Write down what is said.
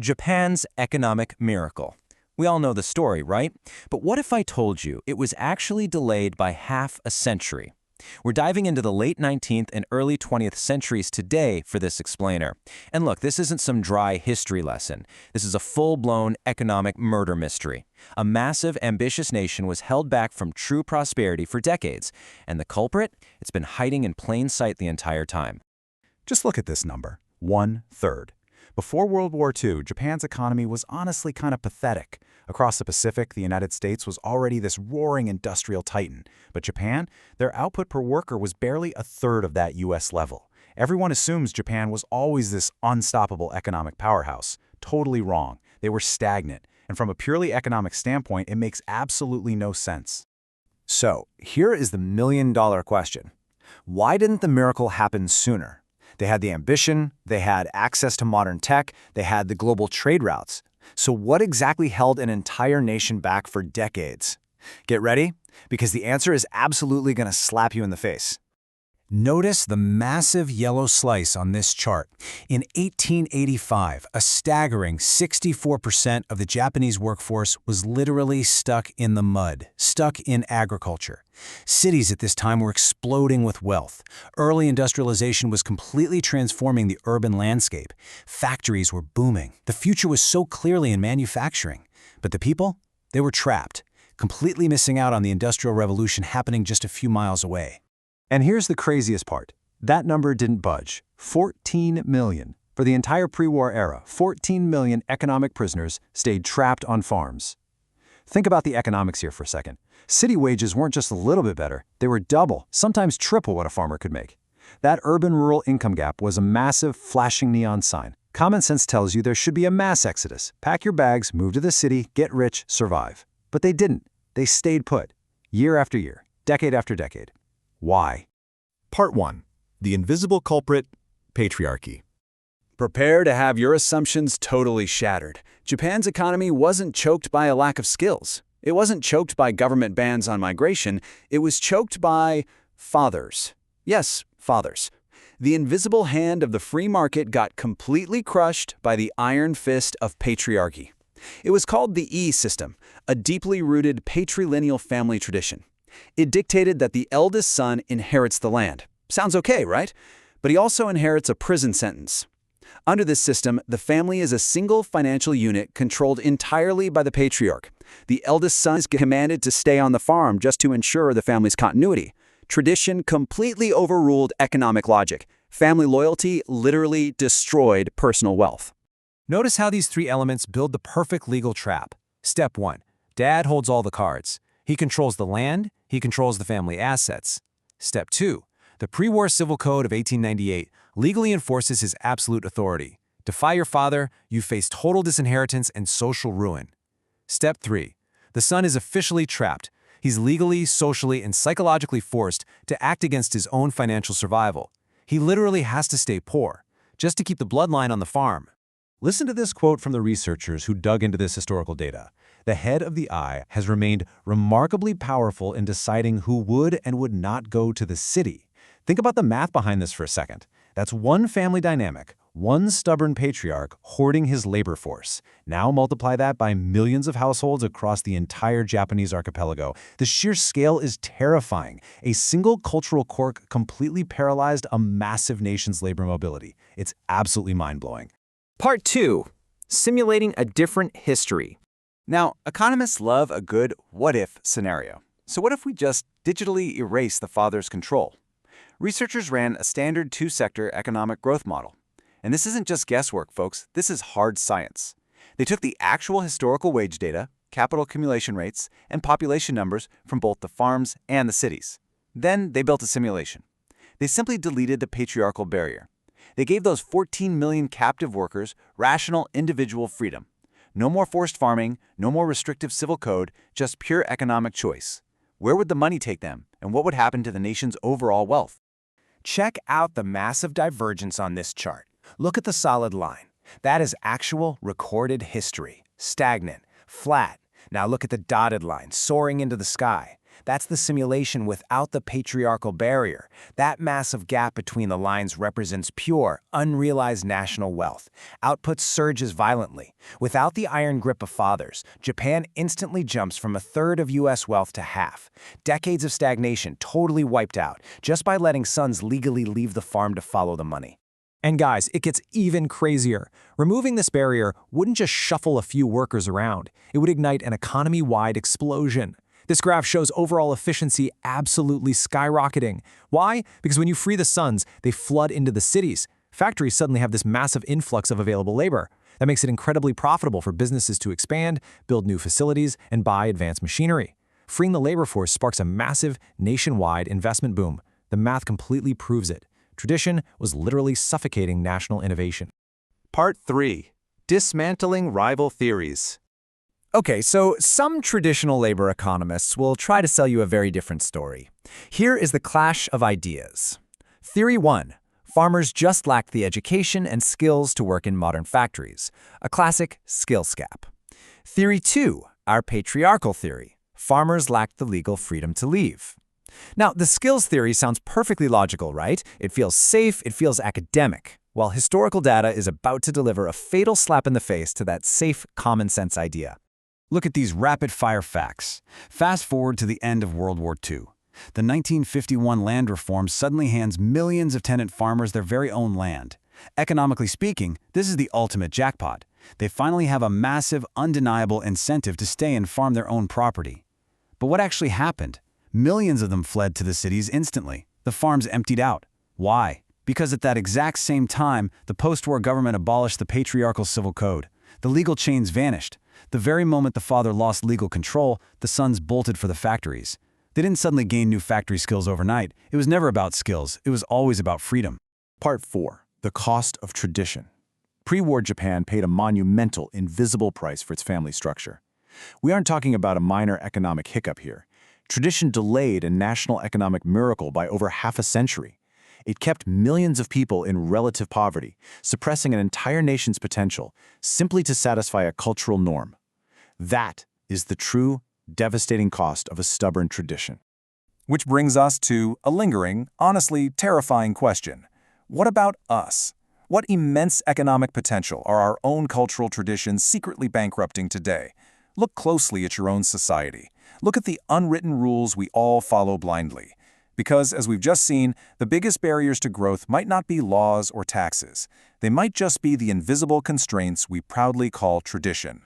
Japan's economic miracle. We all know the story, right? But what if I told you it was actually delayed by half a century? We're diving into the late 19th and early 20th centuries today for this explainer. And look, this isn't some dry history lesson. This is a full-blown economic murder mystery. A massive, ambitious nation was held back from true prosperity for decades. And the culprit? It's been hiding in plain sight the entire time. Just look at this number, 1/3. Before World War II, Japan's economy was honestly kind of pathetic. Across the Pacific, the United States was already this roaring industrial titan. But Japan, their output per worker was barely a third of that US level. Everyone assumes Japan was always this unstoppable economic powerhouse. Totally wrong. They were stagnant. And from a purely economic standpoint, it makes absolutely no sense. So, here is the million-dollar question. Why didn't the miracle happen sooner? They had the ambition, they had access to modern tech, they had the global trade routes. So what exactly held an entire nation back for decades? Get ready, because the answer is absolutely going to slap you in the face. Notice the massive yellow slice on this chart. In 1885, a staggering 64% of the Japanese workforce was literally stuck in the mud, stuck in agriculture. Cities at this time were exploding with wealth. Early industrialization was completely transforming the urban landscape. Factories were booming. The future was so clearly in manufacturing. But the people? They were trapped, completely missing out on the Industrial Revolution happening just a few miles away. And here's the craziest part. That number didn't budge. 14 million. For the entire pre-war era, 14 million economic prisoners stayed trapped on farms. Think about the economics here for a second. City wages weren't just a little bit better. They were double, sometimes triple what a farmer could make. That urban-rural income gap was a massive, flashing neon sign. Common sense tells you there should be a mass exodus. Pack your bags, move to the city, get rich, survive. But they didn't. They stayed put. Year after year, decade after decade. Why? Part 1. The invisible culprit, patriarchy. Prepare to have your assumptions totally shattered. Japan's economy wasn't choked by a lack of skills. It wasn't choked by government bans on migration. It was choked by fathers. Yes, fathers. The invisible hand of the free market got completely crushed by the iron fist of patriarchy. It was called the E system, a deeply rooted patrilineal family tradition. It dictated that the eldest son inherits the land. Sounds okay, right? But he also inherits a prison sentence. Under this system, the family is a single financial unit controlled entirely by the patriarch. The eldest son is commanded to stay on the farm just to ensure the family's continuity. Tradition completely overruled economic logic. Family loyalty literally destroyed personal wealth. Notice how these three elements build the perfect legal trap. Step 1. Dad holds all the cards. He controls the land, he controls the family assets. Step 2. The pre-war Civil Code of 1898 legally enforces his absolute authority. Defy your father, you face total disinheritance and social ruin. Step 3. The son is officially trapped. He's legally, socially, and psychologically forced to act against his own financial survival. He literally has to stay poor, just to keep the bloodline on the farm. Listen to this quote from the researchers who dug into this historical data. The head of the eye has remained remarkably powerful in deciding who would and would not go to the city. Think about the math behind this for a second. That's one family dynamic, one stubborn patriarch hoarding his labor force. Now multiply that by millions of households across the entire Japanese archipelago. The sheer scale is terrifying. A single cultural quirk completely paralyzed a massive nation's labor mobility. It's absolutely mind-blowing. Part 2. Simulating a different history. Now, economists love a good what-if scenario. So what if we just digitally erase the father's control? Researchers ran a standard two-sector economic growth model. And this isn't just guesswork, folks. This is hard science. They took the actual historical wage data, capital accumulation rates, and population numbers from both the farms and the cities. Then they built a simulation. They simply deleted the patriarchal barrier. They gave those 14 million captive workers rational individual freedom. No more forced farming, no more restrictive civil code, just pure economic choice. Where would the money take them, and what would happen to the nation's overall wealth? Check out the massive divergence on this chart. Look at the solid line. That is actual recorded history. Stagnant, flat. Now look at the dotted line soaring into the sky. That's the simulation without the patriarchal barrier. That massive gap between the lines represents pure, unrealized national wealth. Output surges violently. Without the iron grip of fathers, Japan instantly jumps from a third of U.S. wealth to half. Decades of stagnation totally wiped out just by letting sons legally leave the farm to follow the money. And guys, it gets even crazier. Removing this barrier wouldn't just shuffle a few workers around. It would ignite an economy-wide explosion. This graph shows overall efficiency absolutely skyrocketing. Why? Because when you free the sons, they flood into the cities. Factories suddenly have this massive influx of available labor. That makes it incredibly profitable for businesses to expand, build new facilities, and buy advanced machinery. Freeing the labor force sparks a massive, nationwide investment boom. The math completely proves it. Tradition was literally suffocating national innovation. Part 3. Dismantling rival theories. Okay, so some traditional labor economists will try to sell you a very different story. Here is the clash of ideas. Theory 1. Farmers just lacked the education and skills to work in modern factories. A classic skills gap. Theory 2. Our patriarchal theory. Farmers lacked the legal freedom to leave. Now, the skills theory sounds perfectly logical, right? It feels safe, it feels academic, while historical data is about to deliver a fatal slap in the face to that safe, common-sense idea. Look at these rapid-fire facts. Fast forward to the end of World War II. The 1951 land reform suddenly hands millions of tenant farmers their very own land. Economically speaking, this is the ultimate jackpot. They finally have a massive, undeniable incentive to stay and farm their own property. But what actually happened? Millions of them fled to the cities instantly. The farms emptied out. Why? Because at that exact same time, the post-war government abolished the patriarchal civil code. The legal chains vanished. The very moment the father lost legal control, the sons bolted for the factories. They didn't suddenly gain new factory skills overnight. It was never about skills. It was always about freedom. Part 4. The cost of tradition. Pre-war Japan paid a monumental, invisible price for its family structure. We aren't talking about a minor economic hiccup here. Tradition delayed a national economic miracle by over half a century. It kept millions of people in relative poverty, suppressing an entire nation's potential, simply to satisfy a cultural norm. That is the true, devastating cost of a stubborn tradition. Which brings us to a lingering, honestly terrifying question. What about us? What immense economic potential are our own cultural traditions secretly bankrupting today? Look closely at your own society. Look at the unwritten rules we all follow blindly. Because, as we've just seen, the biggest barriers to growth might not be laws or taxes. They might just be the invisible constraints we proudly call tradition.